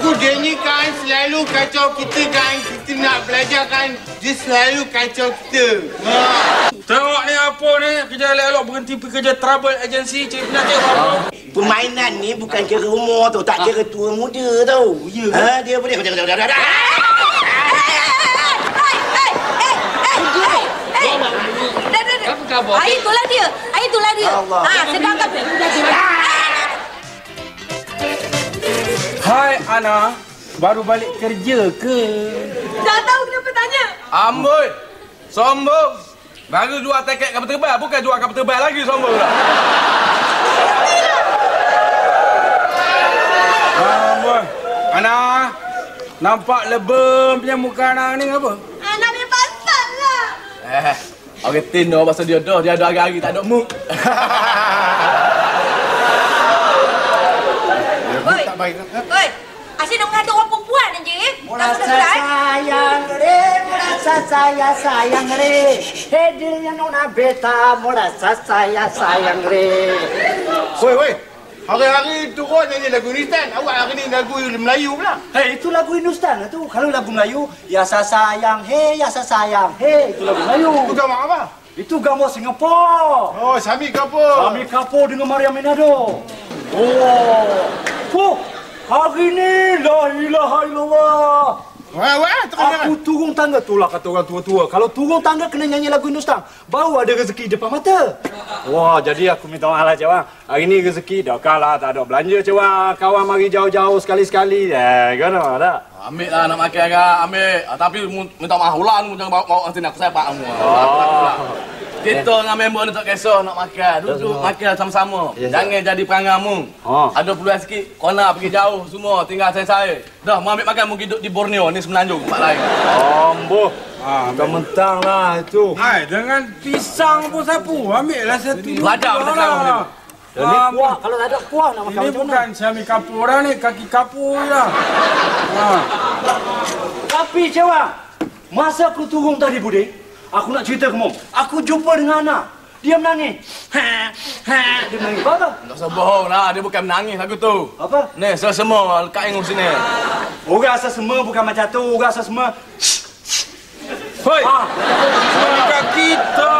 Cikgu dia ni kan selalu kacau kita kan. Kita nak belajar kan. Dia selalu kacau kita. Tengok ni apa ni. Kerja elok berhenti pergi kerja trouble agency. Cik nak cik apa? Permainan ni bukan kira umur tu. Tak kira tua muda tau. Ya. Ha, dia boleh. Itulah dia. Itulah dia. Sedangkan Hai Ana, baru balik kerja ke? tak tahu kenapa tanya. Amboi, sombong. Baru jual tiket kapal terbang, bukan jual kapal terbang lagi sombong dah. Amboi, Ana, nampak lebam punya muka Ana ni apa? Anak ni pasal lah. Orang Tino pasal dia dah, dia ada hari-hari tak ada mood. Oi, oi, asyik nak mengata orang perempuan je. Merasa sayang re, merasa saya sayang re. Hei yang nona beta, merasa saya sayang re. Woi. Hari-hari turun nyanyi lagu Hindustan. Awak hari ni lagu Melayu pula. Hei, itu lagu Hindustan tu. Kalau lagu Melayu, ya saya sayang, hei, ya saya sayang, hei, itu lagu Melayu. Itu gambar apa? Itu gambar Singapura. Oh, Sami Kapoor. Sami Kapoor dengan Maria Menado. Oh, hari ni la ilaha illallah. Wah, Aku turun tangga tu lah kata orang tua-tua. Kalau turun tangga kena nyanyi lagu Hindustan, baru ada rezeki depan mata. Wah, jadi aku minta maaf lah cewang. Hari ni rezeki dah kalah, tak ada belanja cewang. Kawan mari jauh-jauh sekali-sekali. Gana tak? Ambil lah nak makan kan, ambil. Tapi minta maaf ulang, jangan bawa sini aku sepak kamu. Kita dengan member ni tak kisah nak makan. Duduk makan sama-sama. Jangan jadi perangamu. Ada peluang sikit, kona pergi jauh semua. Tinggal saya. Dah, mau ambil makan, mau hidup di Borneo. Ni Semenanjung, tempat lain. Amboh. Mentang lah itu. Hai, dengan pisang pun sapu. Ambil lah satu. Belajar benda sekarang. Ini kuah. Kalau tak ada kuah nak makan ini macam bukan Sami Kapoor dah ni, kaki kapur dah. Tapi cewang, masa aku turun tadi Budi, aku nak cerita ke Mom. Aku jumpa dengan Ana. Dia menangis. Dia menangis. Apa? Tak usah bohong lah, dia bukan menangis lagu tu. Apa? Ni, semua lekat ingus sini. Orang asal semua bukan macam tu. Orang asal semua. Hoi! Dekat kita.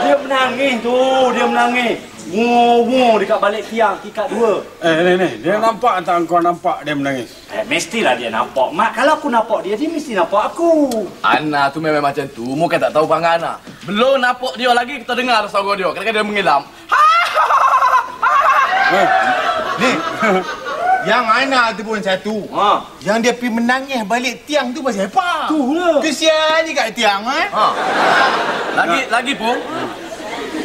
Dia menangis tu. Dia menangis. Wow, dekat balik tiang, tingkat 2. Ni. Dia nampak tak kau nampak dia menangis? Mestilah dia nampak. Mak, kalau aku nampak dia mesti nampak aku. Ana tu memang macam tu. Mungkin tak tahu perangai Ana. Belum nampak dia lagi, kita dengar suara dia. Kadang-kadang dia mengilam. Ni. Yang Ana tu pun satu. Yang dia pergi menangis balik tiang tu pasal apa? Tu lah. Kesian je kat tiang Lagi pun.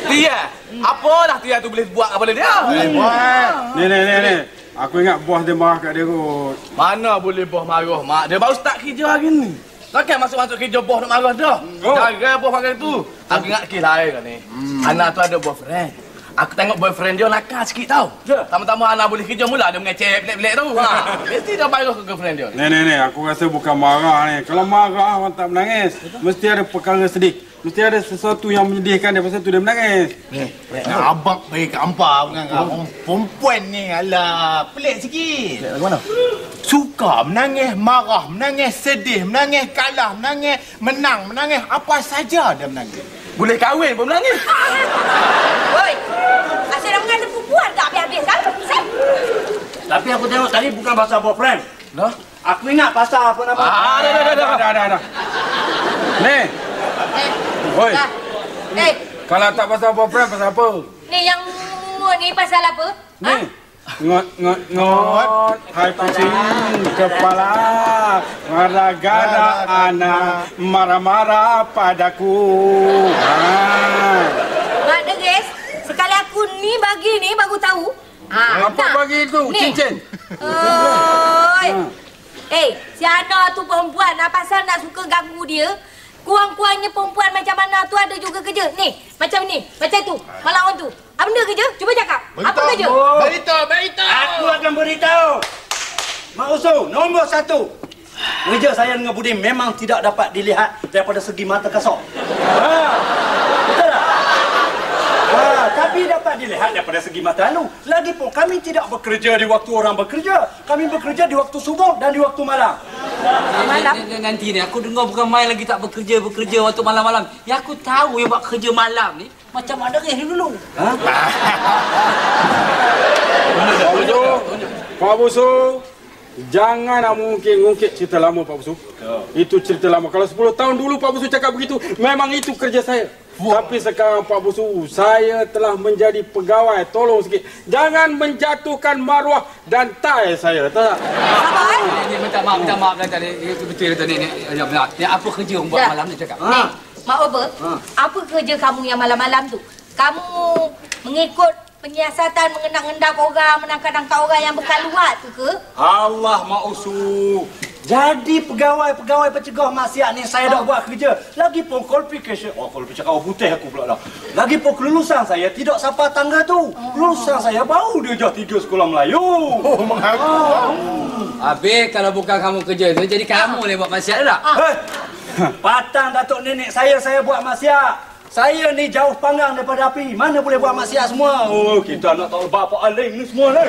Tia. Apa dah Tia tu boleh buat kepada dia? Buat. Ni. Aku ingat bos dia marah kat dia kot. Mana boleh bos marah, Mak? Dia baru start kerja hari ni. Takkan masuk kerja bos nak marah dah. Jaga bos macam tu. Aku ingat kes lain kan ni. Ana tu ada boyfriend. Aku tengok boyfriend dia nakal sikit tau. Tama-tama Ana boleh kerja mula dia mengecek pelik-pelik tu. Mesti dia marah ke girlfriend dia. Ni. Aku rasa bukan marah ni. Kalau marah orang tak menangis. Mesti ada perkara sedih. Mesti ada sesuatu yang menyedihkan dia. Pasal tu dia menangis. Abang baik hampa bukan orang perempuan ni. Alah, pelik sikit. Pelik lagu mana? Suka menangis, marah, menangis, sedih, menangis, kalah, menangis, menang, menangis. Apa saja dia menangis. Boleh kahwin pun menangis. Oi, asyik nak mengata perempuan tak habis-habis kan? Tapi aku tengok tadi bukan pasal boyfriend. Dah? Aku ingat pasal apa nama. Dah. Ni. Oi. Kalau tak pasal boyfriend, pasal apa? Ni yang ni pasal apa? Ni. Ngot. Hai pusing kepala. Gara-gara Ana marah-marah padaku. Mak Deris, sekali aku ni bagi ni baru tahu. Apa bagi itu? Cincin. Si Ana tu perempuan, pasal nak suka ganggu dia. Kurang-kurangnya perempuan macam mana tu ada juga kerja. Ni, macam tu. Malah orang tu. Apa benda kerja? Cuba cakap. Apa kerja? Beritahu. Aku akan beritahu. Mak Usu, nombor 1. Kerja saya dengan Budi memang tidak dapat dilihat daripada segi mata kasar. Betul tak? Tapi Jadi dapat dilihat daripada segi mata lalu. Lagipun kami tidak bekerja di waktu orang bekerja. Kami bekerja di waktu subuh dan di waktu malam. Malam? Nanti ni aku dengar bukan main lagi tak bekerja waktu malam-malam. Ya aku tahu yang buat kerja malam ni macam ada dulu. Ha? Pak Busu, jangan nak mungkit cerita lama Pak Busu. Itu cerita lama. Kalau 10 tahun dulu Pak Busu cakap begitu, memang itu kerja saya. Tapi sekarang Pak Busu, saya telah menjadi pegawai. Tolong sikit. Jangan menjatuhkan maruah dan tai saya. Tak? Ni minta maaf tadi. Betul tadi ni. Ni apa kerja orang buat malam ni cakap? Ni, Mak Oba, apa kerja kamu yang malam-malam tu? Kamu mengikut penyiasatan mengendak-endak orang, menangkap-nangkap orang yang berkaluat tu ke? Allah Mak Usu. Jadi pegawai pencegah maksiat ni saya dah buat kerja. Lagipun qualification, qualification kau putih aku pula dah. Lagipun kelulusan saya tidak sampai tangga tu. Kelulusan saya baru dia dah 3 sekolah Melayu. Oh, mengaku. Habis kalau bukan kamu kerja tu, jadi kamu ni buat maksiat tak? Patang datuk nenek saya buat maksiat. Saya ni jauh panggang daripada api. Mana boleh buat maksiat semua. Oh, kita nak tahu bapa alim ni semua ni.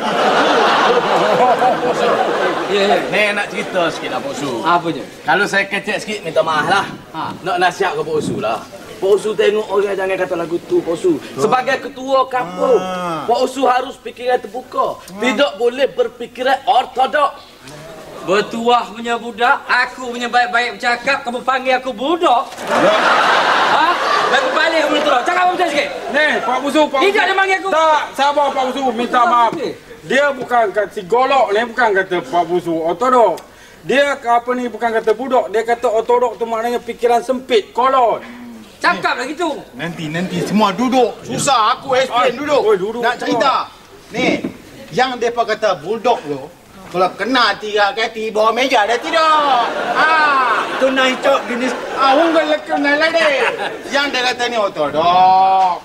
Ya. Ni nak cerita sikit lah Pak Usu. Apa je? Kalau saya kecek sikit minta maaf lah. Nak nasihat ke Pak Usu lah. Pak Usu tengok orang jangan kata lagu tu Pak Usu. Sebagai ketua kampung, Pak Usu harus fikiran terbuka. Tidak boleh berfikiran ortodok. Bertuah punya budak, aku punya baik-baik bercakap, kamu panggil aku budak? Ha? Lagu balik kamu terus. Cakap apa betul sikit? Nih, Pak Busu, Pak Busu. Tidak dia panggil aku. Tak, sabar Pak Busu, minta maaf. Dia bukan kata si golok ni, bukan kata Pak Busu ortodok. Dia apa ni bukan kata budak, dia kata ortodok tu maknanya fikiran sempit, kolot. Cakap lagi tu. Nanti semua duduk. Susah aku explain duduk. Oi, duduk. Nak cerita. Ni, yang depa kata bulldog tu, kalau kena 3 kaki bawah meja dah tidur. Itu naik cok jenis. Unggal lekam lade. Yang dia kata ni ortodok.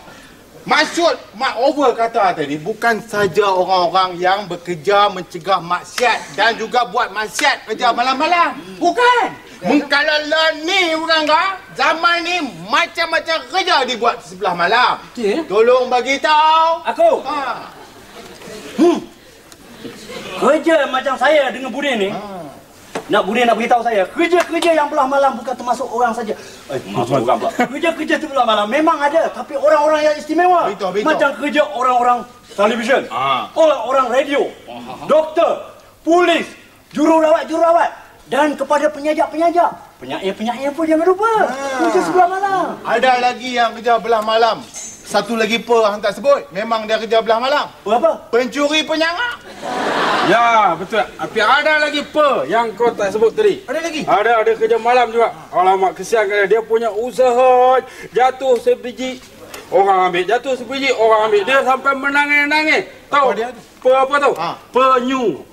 Maksud Mak Over kata tadi bukan saja orang-orang yang bekerja mencegah maksiat dan juga buat maksiat kerja malam-malam. Bukan. Kalau ni bukan kah? Zaman ni macam-macam kerja dibuat sebelah malam. Tolong bagi tahu. Aku. Kerja macam saya dengan Budi ni. Budi nak beritahu saya, kerja-kerja yang belah malam bukan termasuk orang saja. Masuk orang pula. Kerja-kerja tu belah malam memang ada, tapi orang-orang yang istimewa. Betul. Macam kerja orang-orang televisyen, orang-orang radio, doktor, polis, jururawat, dan kepada penyaja-penyaja. Penyair pun jangan lupa. Kerja sebelah malam. Ada lagi yang kerja belah malam. Satu lagi hang tak sebut. Memang dia kerja belah malam. Apa? Pencuri penyangak. Ya, betul. Tapi ada lagi yang kau tak sebut tadi. Ada lagi? Ada kerja malam juga. Alamak, kesian kan dia punya usaha jatuh sebiji orang ambil, jatuh sebiji orang ambil. Dia sampai menangis-nangis. Tahu? Apa tahu? Penyu.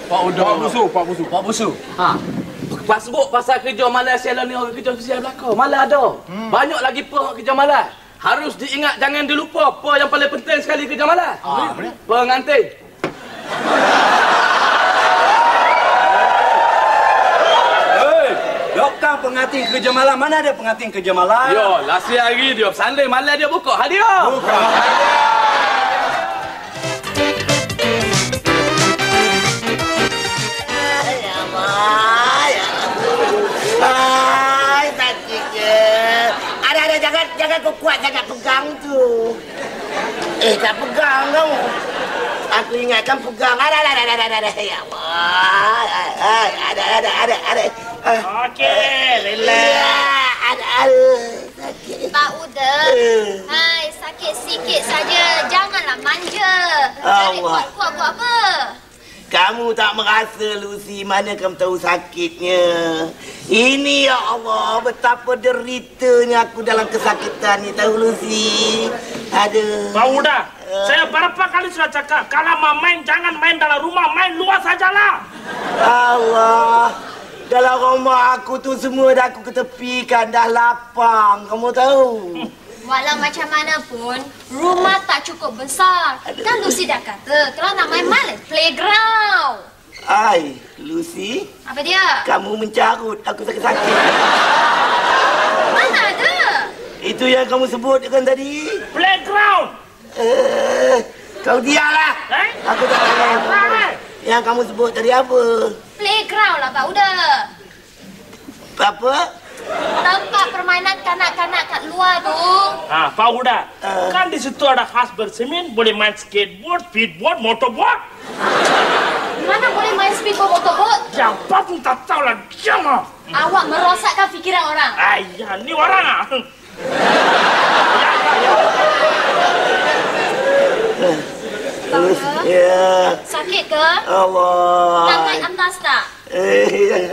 Pak Busu. Pas sebut pasal kerja malas sialan ni orang kerja kesian belakang. Malas ada. Banyak lagi kerja malas. Harus diingat, jangan dilupa yang paling penting sekali kerja malas. Pengantin. Dokang pengantin kerja malam. Mana ada pengantin kerja malam? Yo, last hari dia bersanding, malam dia buka hadiah. Hai, sakitnya. Ada, jangan kau kuat sangat pegang tu. Tak pegang kamu. Aku ingatkan pegang. Ada. Ya Allah. Ada. Okey, relax. Ada. Sakit. Pak Uda, hai, sakit sikit saja. Janganlah manja. Cari Allah. buat apa? Kamu tak merasa, Lucy, mana kamu tahu sakitnya. Ini, ya Allah, betapa deritanya aku dalam kesakitan ni, tahu, Lucy. Aduh. Pak Uda, saya berapa kali sudah cakap, kalau mau main, jangan main dalam rumah, main luar sajalah. Allah, dalam rumah aku tu semua dah aku ketepikan, dah lapang, kamu tahu. Walau macam mana pun, rumah tak cukup besar. Kan Lucy dah kata, kalau nak main malam, playground. Ai, Lucy. Apa dia? Kamu mencarut, aku sakit-sakit. Mana ada? Itu yang kamu sebut kan tadi? Playground. Kau diamlah. Aku tak tahu. Yang kamu sebut tadi apa? Playground lah, Pak Uda. Apa? Tempat permainan kanak-kanak kat luar tu. Pak Uda. Kan di situ ada khas bersemin, boleh main skateboard, speedboard, motorboard. Mana boleh main speedboat, motorboat? Siapa pun tak tahu lah, diam ah. Awak merosakkan fikiran orang. Ayah, ni orang ah. Ya. Sakit ke? Allah. Nak naik atas tak?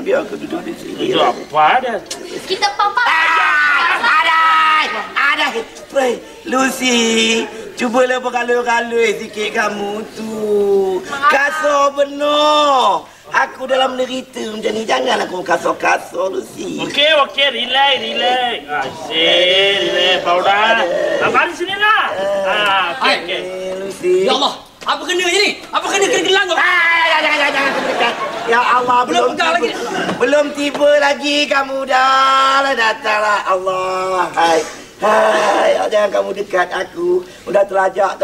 Biar aku duduk di sini. Itu apa dia? Kita pampak. Ada. Lucy, cubalah berkalui-kalui sikit kamu tu. Kasar benar. Aku dalam derita macam ni. Janganlah kau kasar-kasar, Lucy. Okey, relax. Asyik, relax, Pak Uda. Abang di sini lah. Okey. Lucy. Ya Allah, apa kena je ni? Apa kena gelang kau? Jangan dekat. Ya Allah, belum tiba lagi. Belum tiba lagi kamu dah datanglah. Allah. Hai, jangan kamu dekat aku. Udah terlajak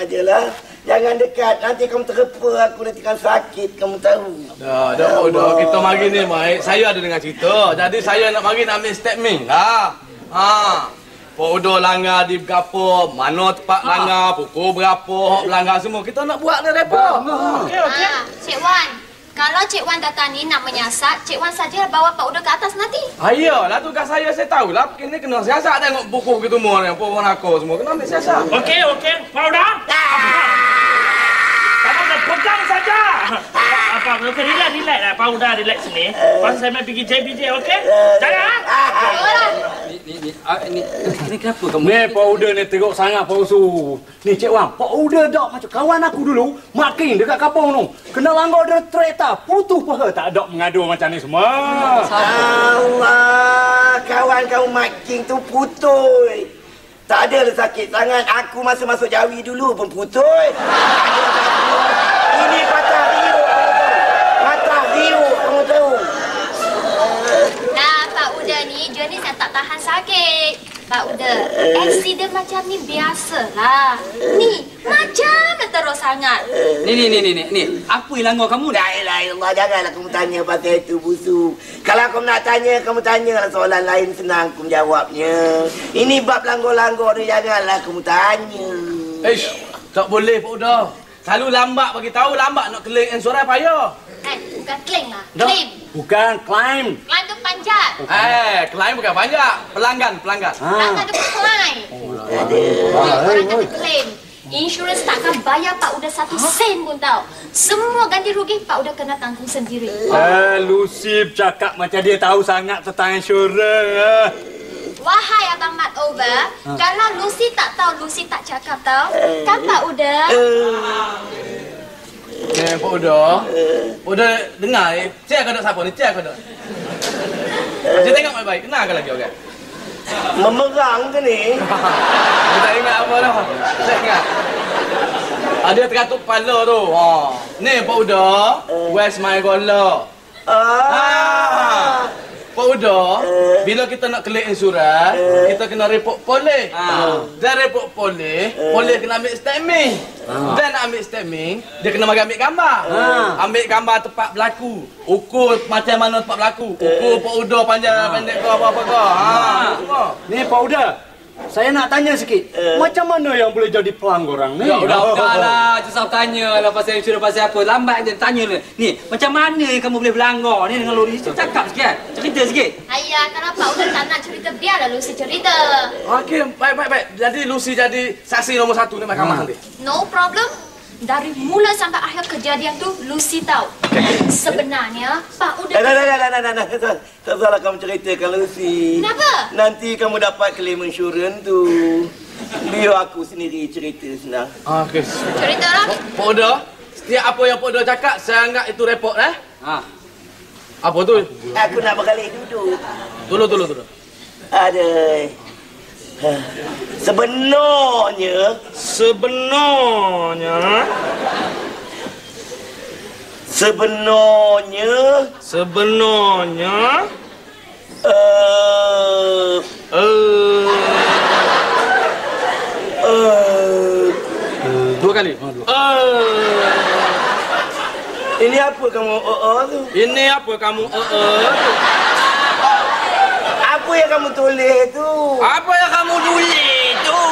je lah. Jangan dekat, nanti kamu terlupa aku, nanti kan sakit, kamu tahu. Dah, kita mari ni, Mai. Saya ada dengar cerita. Jadi saya nak mari nak ambil statement. Pak Uda langgar di berapa, mana tempat langgar, pukul berapa, langgar semua. Kita nak buat ni repot. Okey. Cik Wan, kalau Cik Wan datang ni nak menyiasat, Cik Wan saja bawa Pak Uda ke atas nanti. Ayolah, tugas saya tahulah. Ini kena siasat tengok buku gitu semua ni. Puan aku semua kena ambil siasat. Okey. Pak Uda. Kamu dah pegang saja. Okey, relax lah. Pak Uda relax sini. Pas saya main pergi JBJ, okey? Jangan. Ni kenapa kamu? Ni Pak Uda ni teruk sangat Pak Usu. Ni Cik Wan, Pak Uda dak macam kawan aku dulu. Makin dekat kapung tu. Kena langgar dia kereta. Putus paha tak ada mengadu macam ni semua. Allah, kawan kau makin tu putus. Tak adalah sakit sangat. Aku masa masuk Jawi dulu pun putus. Ini patah riuk. Patah riuk, kamu tahu. Nah, Pak Uda ni jenis yang tak tahan sakit. Pak Uda, aksiden macam ni biasalah. Ni, macam teruk sangat. Ni. Apa yang langgar kamu? La ilaha illallah, janganlah kamu tanya pasal itu, Busu. Kalau kamu nak tanya, kamu tanyalah soalan lain, senang aku menjawabnya. Ini bab langgar-langgar ni, janganlah kamu tanya. Tak boleh Pak Uda. Selalu lambat bagi tahu, lambat nak claim insurans payah. Bukan claim lah, claim. Bukan climb. Climb tu panjat. Claim bukan panjat. Pelanggan. Pelanggan tu climb. Orang kata claim. Insurans takkan bayar Pak Uda 1 sen pun tau. Semua ganti rugi Pak Uda kena tanggung sendiri. Lucy bercakap macam dia tahu sangat tentang insurans. Wahai Abang Mat Over, kalau Lucy tak tahu, Lucy tak cakap tau. Kan Pak Uda? Pak Uda. Pak Uda dengar Cik aku duduk siapa ni? Cik aku duduk. Cik tengok baik-baik. Kenal ke lagi orang? Memerang ke ni? Aku tak ingat apa dah. Saya ingat. Dia teratuk kepala tu. Ni Pak Uda. Where's my gola? Pak Uda, bila kita nak claim insurans, kita kena report polis. Dan report polis kena ambil statement. Dan nak ambil statement, dia kena bagi ambil gambar. Ambil gambar tempat berlaku. Ukur macam mana tempat berlaku. Ukur Pak Uda panjang pendek ke apa-apa ke. Ni Pak Uda, saya nak tanya sikit. Macam mana yang boleh jadi pelanggar orang ni? Udahlah, susah tanya lah pasal insurans pasal apa. Lambat je tanya lah. Ni, macam mana yang kamu boleh berlanggar ni dengan Lucy? Cakap sikit kan? Cerita sikit. Ayah, kalau Pak Uda tak nak cerita, biarlah Lucy cerita. Okey, baik. Jadi Lucy jadi saksi nombor 1 ni mahkamah nanti. No problem. Dari mula sampai akhir kejadian tu, Lucy tahu. Sebenarnya, Pak Uda... Tak salah kamu ceritakan, Lucy. Kenapa? Nanti kamu dapat klaim insurans tu. Biar aku sendiri cerita senang. Okey. Ceritalah. Pak Uda, setiap apa yang Pak Uda cakap, saya anggap itu report Apa tu? Aku nak berkali duduk. Tolong. Aduh. Sebenarnya 2 kali. Ini apa kamu tu? Ini apa kamu tu? Apa yang kamu tulis tu? Apa yang kamu tulis tu?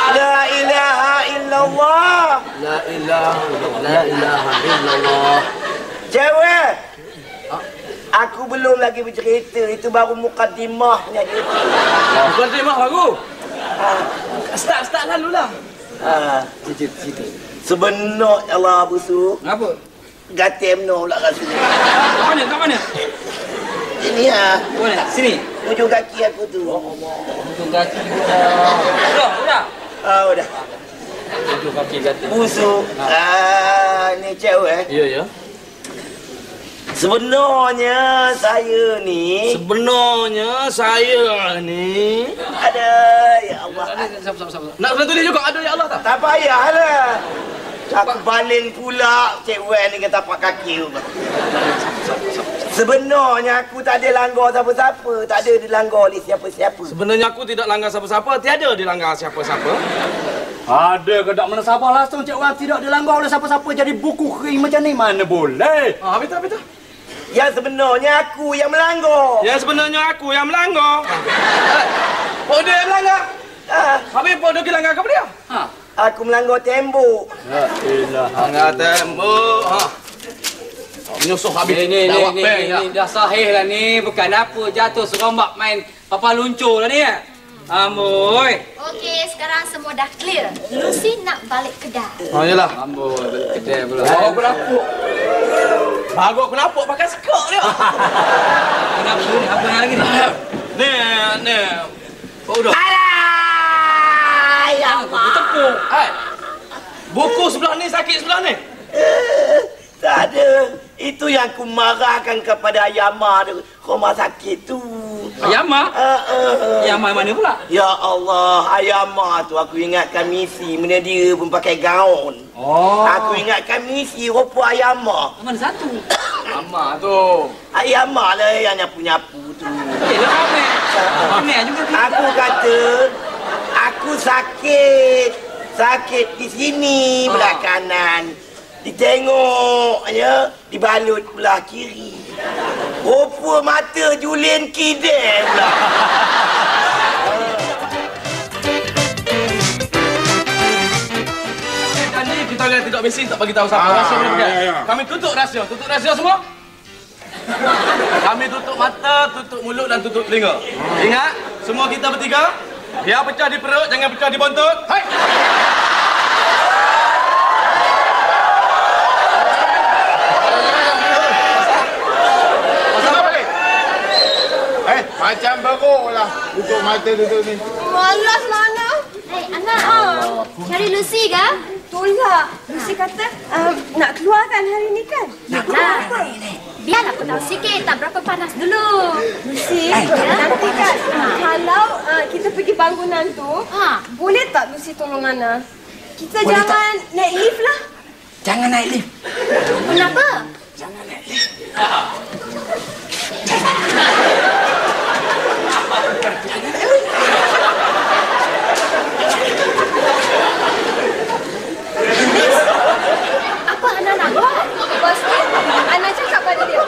La ilaha illallah. La ilaha illallah. Cewek. Aku belum lagi bercerita. Itu baru mukaddimahnya dia. Mukaddimah baru. Start lalulah. Cerita. Sebenar Allah busuk. Apa? Gatem no pula kat sini. Kat mana? Ini Mana? Sini. ujung kaki aku tu. Ujung kaki. Udah. Udah. Ujung kaki gatal. Busuk. Ni cewek. Ya. Sebenarnya saya ni ada ya Allah. Sabar. Nak kena tulis juga ada ya Allah tak? Tak payahlah. Aku balin pula cewek ni kata tapak kaki tu. Sebenarnya aku tak ada langgar siapa-siapa, tak ada dilanggar oleh siapa-siapa. Sebenarnya aku tidak langgar siapa-siapa, tiada dilanggar siapa-siapa. Ada ke tak mana sabar langsung cik orang tidak dilanggar oleh siapa-siapa jadi buku kering macam ni mana boleh. Habis tu. Yang sebenarnya aku yang melanggar. Podo yang melanggar. Habis podo kita langgar kepada dia? Aku melanggar tembok. La ilaha. Langgar tembok. Menyusuh habis. Ni dah sahih lah ni. Bukan apa jatuh serombak main papa luncur lah ni. Amboi. Okey, sekarang semua dah clear. Lucy nak balik kedai. Yalah. Amboi, balik kedai pula. Bawa penapuk. Bagus penapuk pakai skok dia. Kenapa ni? Apa lagi ni? Ni. Udah. Alah! Ya Allah. Tepuk. Buku sebelah ni sakit sebelah ni. Tak ada. Itu yang aku marahkan kepada Ayama rumah sakit tu. Ayama? Ayama mana pula? Ya Allah, Ayama tu aku ingatkan misi mana dia pun pakai gaun. Aku ingatkan misi rupa Ayama. Mana satu? Ayama tu. Ayama lah yang nyapu-nyapu tu. Yelah Amir juga. Aku kata aku sakit. Sakit di sini belah kanan. Ditengok ya, dibalut belah kiri. Rupa mata Julian Kidel pula. Tadi kita lihat tidak besi tak bagi tahu siapa rahsia boleh pakai. Kami tutup rahsia semua. Kami tutup mata, tutup mulut dan tutup telinga. Ingat, semua kita bertiga, biar pecah di perut, jangan pecah di bontot. Hai. Macam beruk lah tutup mata tutup ni. Malas lah Ana. Anak, cari Lucy ke? Tolak. Lucy kata nak keluarkan hari ni kan? Nak apa? Biarlah aku tahu sikit, tak berapa panas dulu. Lucy, nanti kan kalau kita pergi bangunan tu, boleh tak Lucy tolong Ana? Kita boleh jangan naik lift lah. Jangan naik lift. Kenapa? Jangan naik lift. Apa Ana nak buat? Lepas tu, Ana cakap pada dia,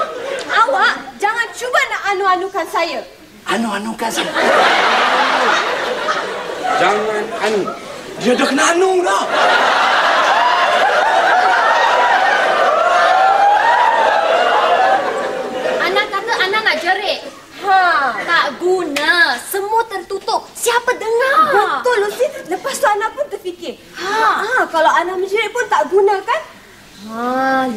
awak jangan cuba nak anu-anukan saya. Anu-anukan saya. Jangan anu. Dia dah kena anu dah. Ana kata Ana nak jerit. Tak guna. Semua tertutup. Siapa dengar? Betul Lucy. Lepas tu Ana pun terfikir, kalau Ana menjerit pun tak guna kan?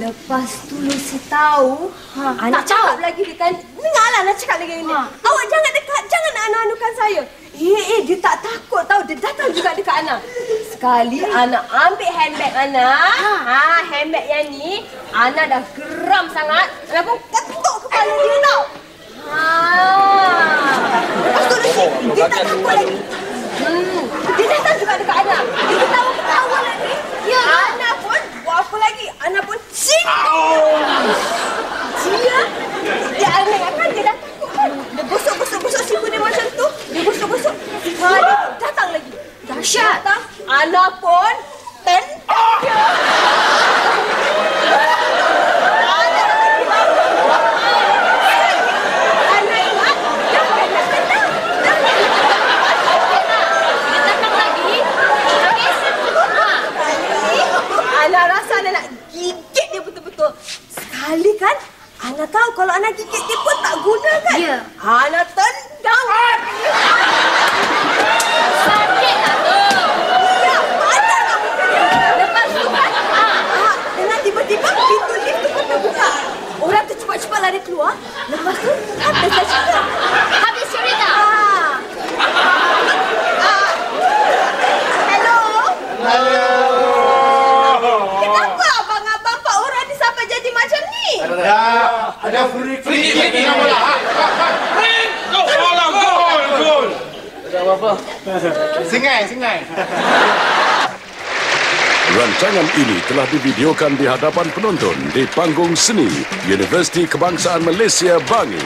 Lepas tu Lucy tahu. Ana Tak cakap tahu. lagi dekat, dengarlah Ana cakap lagi ni. Awak jangan dekat, jangan nak anu-anukan saya. Dia tak takut tahu. Dia datang juga dekat Ana. Sekali Ana ambil handbag Ana. Handbag yang ni Ana dah geram sangat. Ana pun ketuk kepala dia tau. Lepas tu Lucy, dia tak takut lagi. Dia datang juga dekat Ana. Dia ketawa-ketawa lagi. Ya, Ana pun buat apa lagi? Ana pun cinggung. Dia aneh kan? Dia dah takut kan? Dia gosok-gosok siku dia macam tu. Dia gosok-gosok. Dia datang lagi. Dahsyat. Ana pun rasa Ana nak gigit dia betul-betul. Sekali kan, Ana tahu kalau Ana gigit dia pun tak guna kan? Ya. Ana tendang. Sakit lah tu. Ya, patah kat muka dia. Lepas tu kan, dengan tiba-tiba pintu lift tu pun terbuka. Orang tu cepat-cepat lari keluar. Lepas tu, habis dah cerita. Habis cerita. Hello? Kenapa abang-abang Pak Orang ni sampai jadi macam ni? Ada free kick ni bola. Gol. Tak apa-apa. Singai. Rancangan ini telah divideokan di hadapan penonton di panggung seni Universiti Kebangsaan Malaysia Bangi.